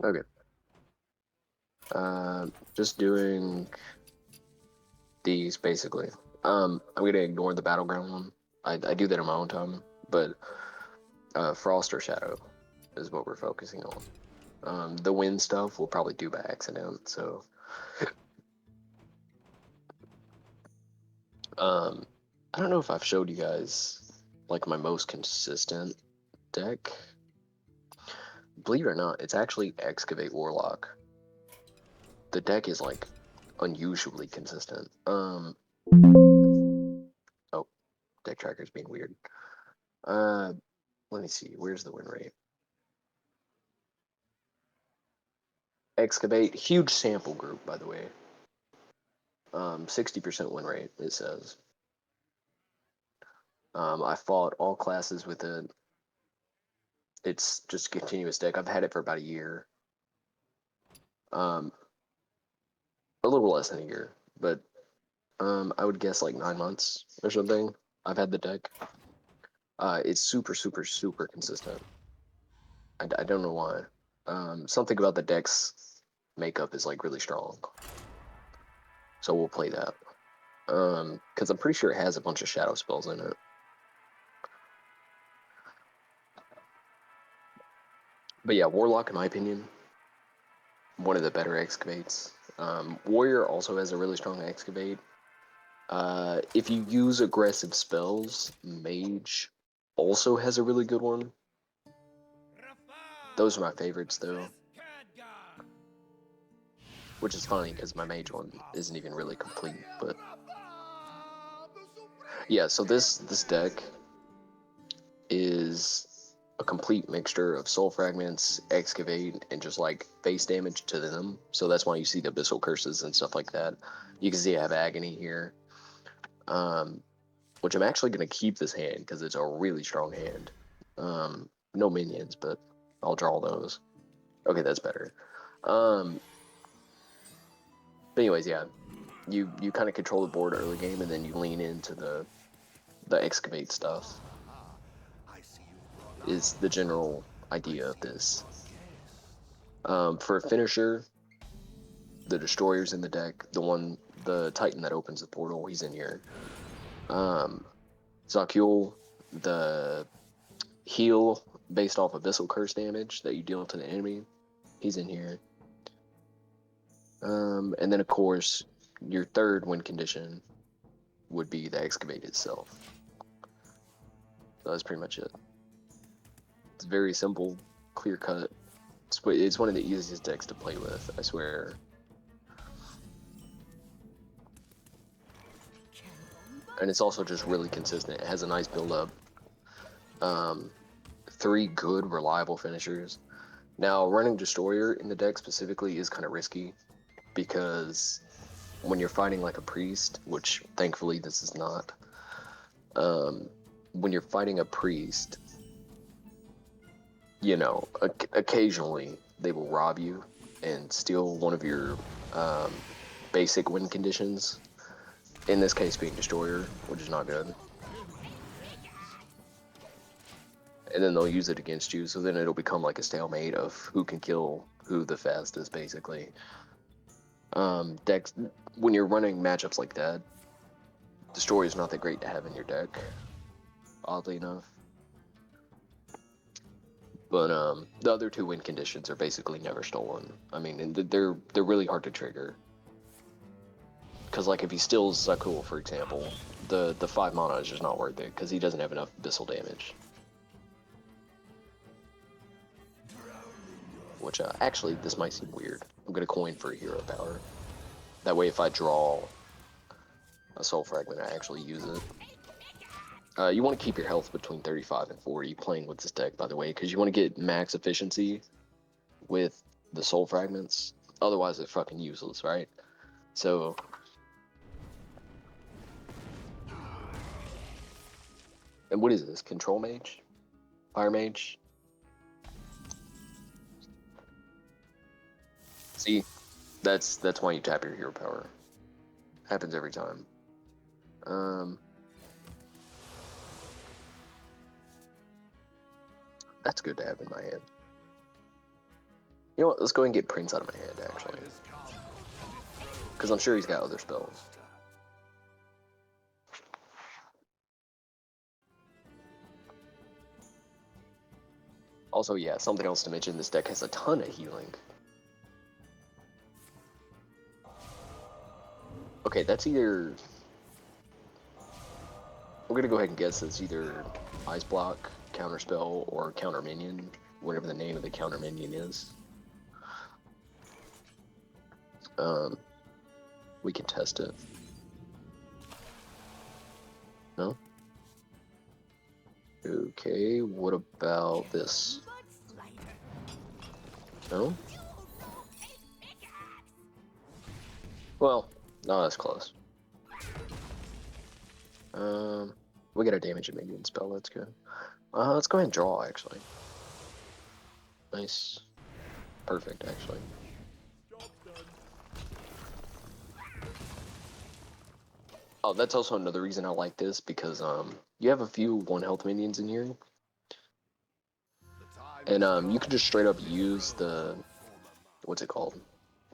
Okay. Just doing these basically. I'm gonna ignore the battleground one. I do that in my own time, but Frost or Shadow is what we're focusing on. The wind stuff we'll probably do by accident. So, I don't know if I've showed you guys like my most consistent deck. Believe it or not, it's actually Excavate Warlock. The deck is like unusually consistent. Oh, deck tracker's being weird. Let me see. Where's the win rate? Excavate, huge sample group, by the way. 60% win rate, it says. I fought all classes with it. It's just a continuous deck. I've had it for about a year. A little less than a year, but I would guess like 9 months or something. I've had the deck. It's super, super, super consistent. I don't know why. Something about the deck's makeup is like really strong. So we'll play that. Because I'm pretty sure it has a bunch of shadow spells in it. But yeah, Warlock, in my opinion, one of the better excavates. Warrior also has a really strong excavate. If you use aggressive spells, Mage also has a really good one. Those are my favorites, though. Which is funny, because my Mage one isn't even really complete, but... Yeah, so this deck is a complete mixture of soul fragments, excavate, and just like face damage to them. So that's why you see the abyssal curses and stuff like that. You can see I have agony here, which I'm actually going to keep this hand because it's a really strong hand. No minions, but I'll draw those. Okay, that's better. But anyways, yeah, you kind of control the board early game, and then you lean into the excavate stuff. Is the general idea of this. For a finisher, the destroyer's in the deck. The Titan that opens the portal, he's in here. Zakul, the heal based off abyssal curse damage that you deal to the enemy, he's in here. And then of course, your third win condition would be the excavate itself. So that's pretty much it. It's very simple, clear cut. It's one of the easiest decks to play with, I swear. And it's also just really consistent. It has a nice build up. 3 good, reliable finishers. Now, running Destroyer in the deck specifically is kind of risky because when you're fighting like a priest, which thankfully this is not, when you're fighting a priest, you know, occasionally they will rob you and steal one of your basic win conditions. In this case being Destroyer, which is not good. And then they'll use it against you, so then it'll become like a stalemate of who can kill who the fastest, basically. Decks, when you're running matchups like that, Destroyer is not that great to have in your deck, oddly enough. But the other 2 win conditions are basically never stolen. I mean, and they're really hard to trigger. Because like if he steals Zakul, for example, the 5 mana is just not worth it because he doesn't have enough abyssal damage. Which actually, this might seem weird. I'm gonna coin for a hero power. That way, if I draw a soul fragment, I actually use it. You want to keep your health between 35 and 40 playing with this deck, by the way, because you want to get max efficiency with the soul fragments. Otherwise, they're fucking useless, right? So, and what is this? Control mage? Fire mage? See, that's why you tap your hero power. Happens every time. That's good to have in my hand. You know what? Let's go ahead and get Prince out of my head, actually. Because I'm sure he's got other spells. Also, yeah, something else to mention, this deck has a ton of healing. Okay, that's either... We're gonna go ahead and guess it's either Ice Block, Counterspell, or Counter Minion, whatever the name of the Counter Minion is. We can test it. No? Okay, what about this? No? Well, no, that's close. We got a damage and minion spell, that's good. Let's go ahead and draw, actually. Nice. Perfect, actually. Oh, that's also another reason I like this, because, you have a few 1 health minions in here. And, you can just straight up use the, what's it called?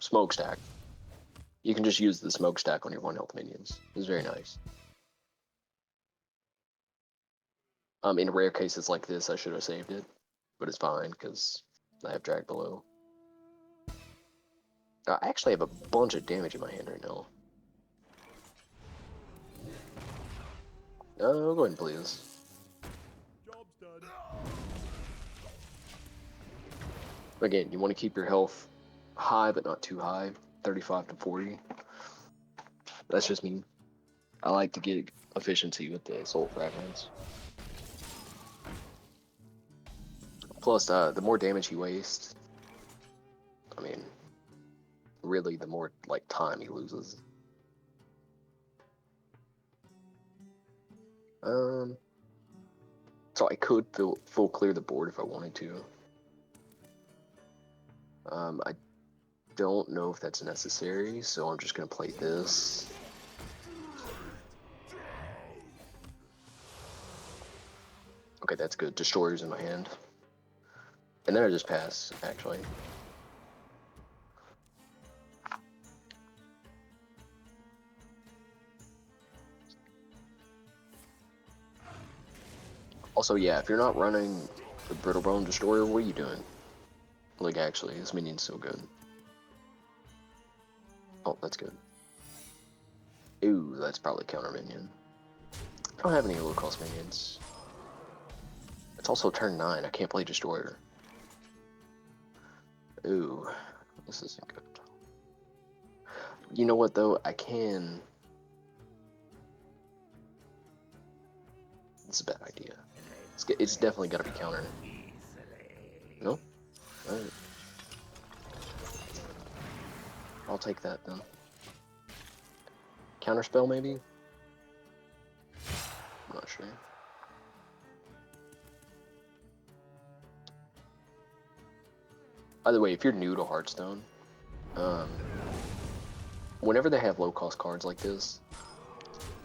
Smokestack. You can just use the smokestack on your 1 health minions. It's very nice. In rare cases like this, I should have saved it, but it's fine, because I have Drag Below. I actually have a bunch of damage in my hand right now. I'll go ahead and play this. Job's done. Again, you want to keep your health high, but not too high. 35 to 40. That's just me. I like to get efficiency with the soul fragments. Plus, the more damage he wastes, I mean, really, the more like time he loses. So I could full clear the board if I wanted to. I don't know if that's necessary, so I'm just gonna play this. Okay, that's good. Destroyer's in my hand. And then I just pass, actually. Also, yeah, if you're not running the Brittlebone Destroyer, what are you doing? Like, actually, this minion's so good. Oh, that's good. Ooh, that's probably counter minion. I don't have any low-cost minions. It's also turn 9. I can't play Destroyer. Ooh, this isn't good. You know what, though? I can... It's a bad idea. It's definitely got to be counter. No? Alright. I'll take that, then. Counterspell, maybe? I'm not sure. By the way, if you're new to Hearthstone, whenever they have low-cost cards like this,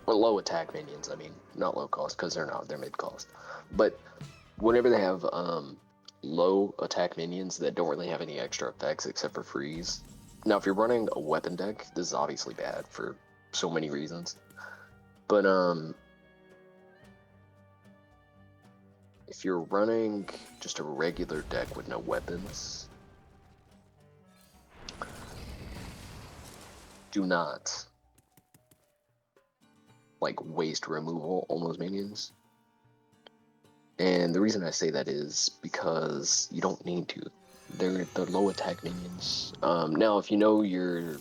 or low attack minions, I mean, not low cost, because they're not, they're mid-cost. But whenever they have low attack minions that don't really have any extra effects except for freeze. Now, if you're running a weapon deck, this is obviously bad for so many reasons. But if you're running just a regular deck with no weapons, do not like waste removal on those minions. And the reason I say that is because you don't need to. They're low attack minions. Now, if you know your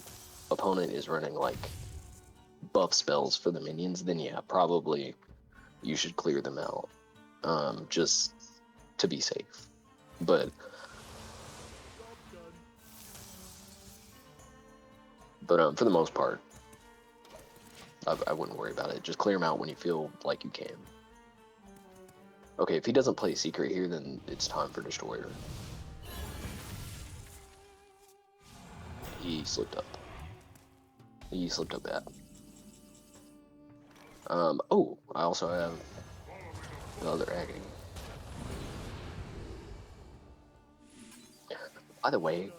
opponent is running like buff spells for the minions, then yeah, probably you should clear them out, just to be safe. But for the most part, I wouldn't worry about it. Just clear them out when you feel like you can. Okay, if he doesn't play Secret here, then it's time for Destroyer. He slipped up. He slipped up bad. Oh, I also have the other agony. By the way,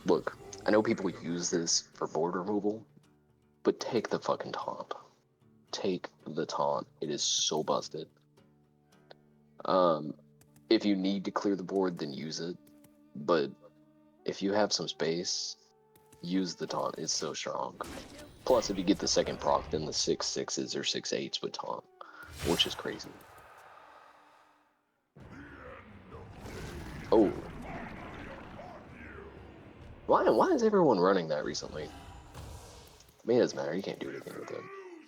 look, I know people use this for board removal, but take the fucking taunt. Take the taunt. It is so busted. If you need to clear the board, then use it. But if you have some space, use the taunt. It's so strong. Plus, if you get the second proc, then the 6/6s or 6/8s with taunt, which is crazy. Oh. Why is everyone running that recently? I mean, it doesn't matter. You can't do anything with it.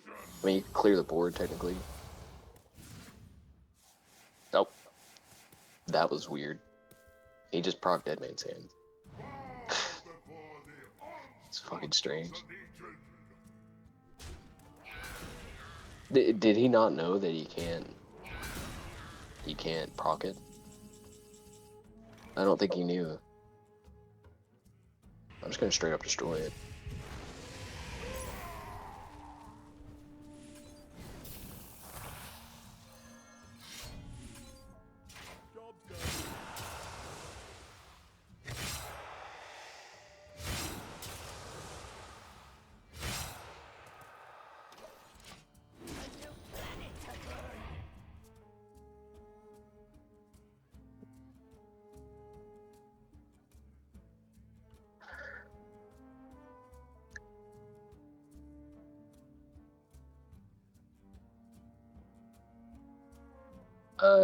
I mean, you can clear the board, technically. Oh. That was weird. He just proc Dead Man's Hand. It's fucking strange. Did he not know that he can't proc it? I don't think he knew. I'm just gonna straight up destroy it. Job's done.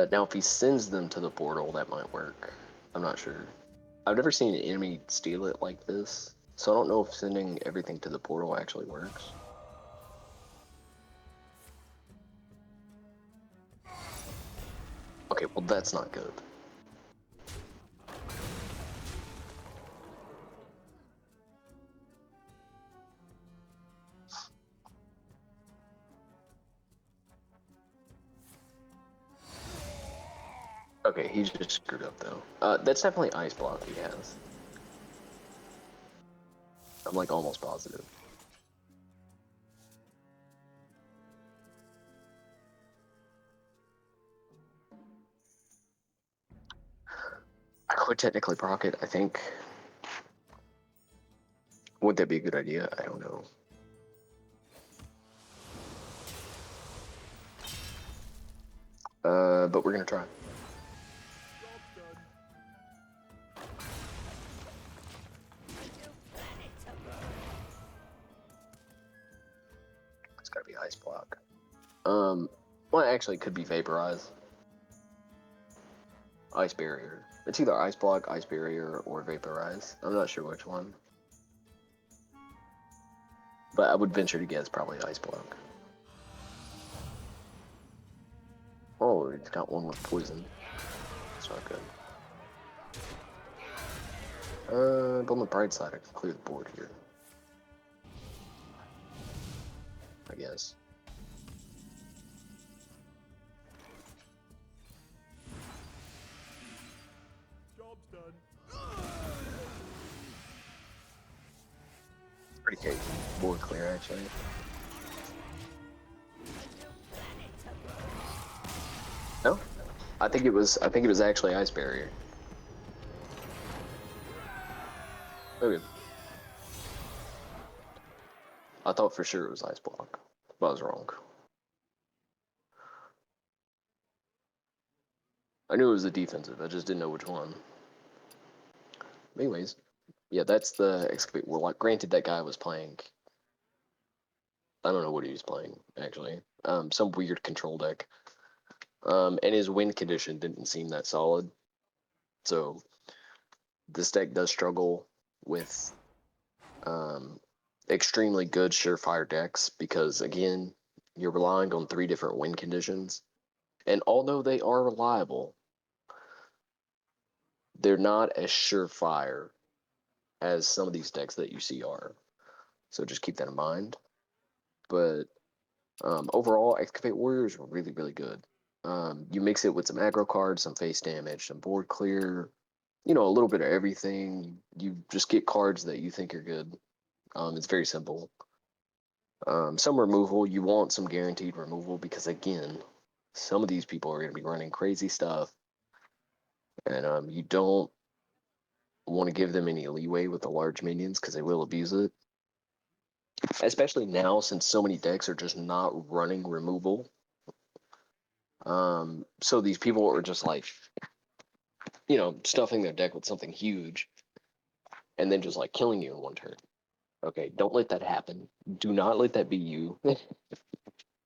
Now if he sends them to the portal, that might work. I'm not sure. I've never seen an enemy steal it like this, so I don't know if sending everything to the portal actually works. Okay, well that's not good. Okay, he just screwed up though. That's definitely ice block he has. I'm like almost positive. I could technically proc it, I think. Would that be a good idea? I don't know. But we're gonna try. Job's done. It's gotta be ice block. Well, actually, it could be vaporize. Ice barrier. It's either ice block, ice barrier, or vaporize. I'm not sure which one. But I would venture to guess probably ice block. Oh, it's got one with poison. That's not good. But on the bright side, I can clear the board here. I guess. Job's done. Pretty cake. Board clear, actually. No? I think it was actually ice barrier. Maybe. I thought for sure it was ice block, but I was wrong. I knew it was a defensive, I just didn't know which one. Anyways, yeah, that's the Excavate Warlock. Granted, that guy was playing, I don't know what he was playing, actually. Some weird control deck. And his win condition didn't seem that solid. So, this deck does struggle with extremely good surefire decks because, again, you're relying on 3 different win conditions. And although they are reliable, they're not as surefire as some of these decks that you see are. So just keep that in mind. But overall, Excavate Warrior is really, really good. You mix it with some aggro cards, some face damage, some board clear, a little bit of everything. You just get cards that you think are good. It's very simple. Some removal, you want some guaranteed removal because, again, some of these people are going to be running crazy stuff. And you don't want to give them any leeway with the large minions because they will abuse it. Especially now, since so many decks are just not running removal. So these people are just like, stuffing their deck with something huge and then just like killing you in one turn. Okay, don't let that happen. Do not let that be you.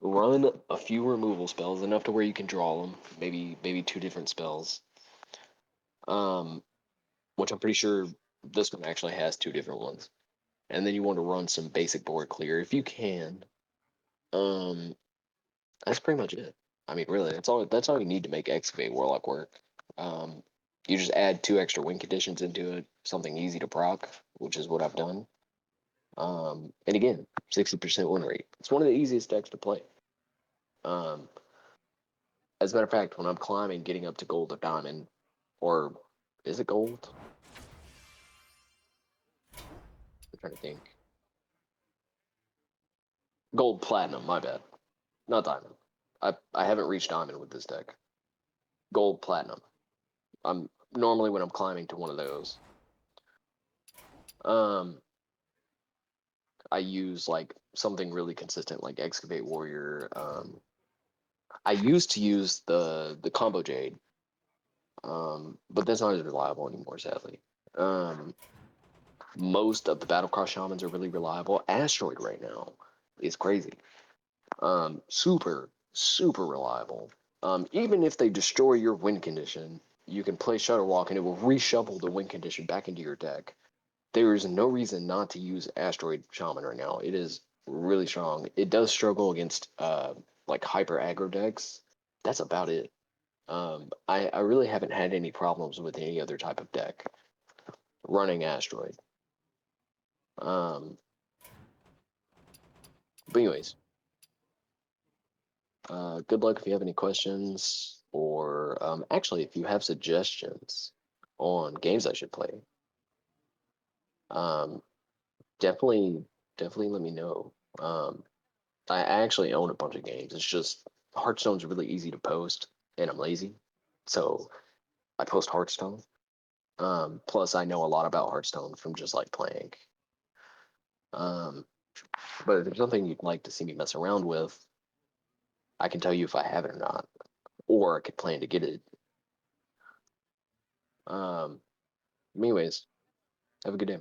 Run a few removal spells, enough to where you can draw them. Maybe two different spells. Which I'm pretty sure this one actually has two different ones. And then you want to run some basic board clear if you can. Um, that's pretty much it. I mean, really, that's all you need to make Excavate Warlock work. You just add 2 extra win conditions into it, something easy to proc, which is what I've done. And again, 60% win rate. It's one of the easiest decks to play. As a matter of fact, when I'm climbing, getting up to gold or diamond, or is it gold? I'm trying to think. Gold platinum, my bad. Not diamond. I haven't reached diamond with this deck. Gold platinum. I'm normally when I'm climbing to one of those. Um, I use like something really consistent like Excavate Warrior. I used to use the combo Jade, but that's not as reliable anymore, sadly. Most of the Battlecross Shamans are really reliable. Asteroid right now is crazy. Super, super reliable. Even if they destroy your win condition, you can play Shutterwalk and it will reshuffle the win condition back into your deck. There is no reason not to use Asteroid Shaman right now. It is really strong. It does struggle against like hyper aggro decks. That's about it. I really haven't had any problems with any other type of deck running Asteroid. But anyways, good luck if you have any questions, or actually, if you have suggestions on games I should play, um, definitely, definitely let me know. I actually own a bunch of games. It's just Hearthstone's really easy to post, and I'm lazy, so I post Hearthstone. Plus, I know a lot about Hearthstone from just like playing. Um, but if there's something you'd like to see me mess around with, I can tell you if I have it or not, or I could plan to get it. Um, anyways, have a good day.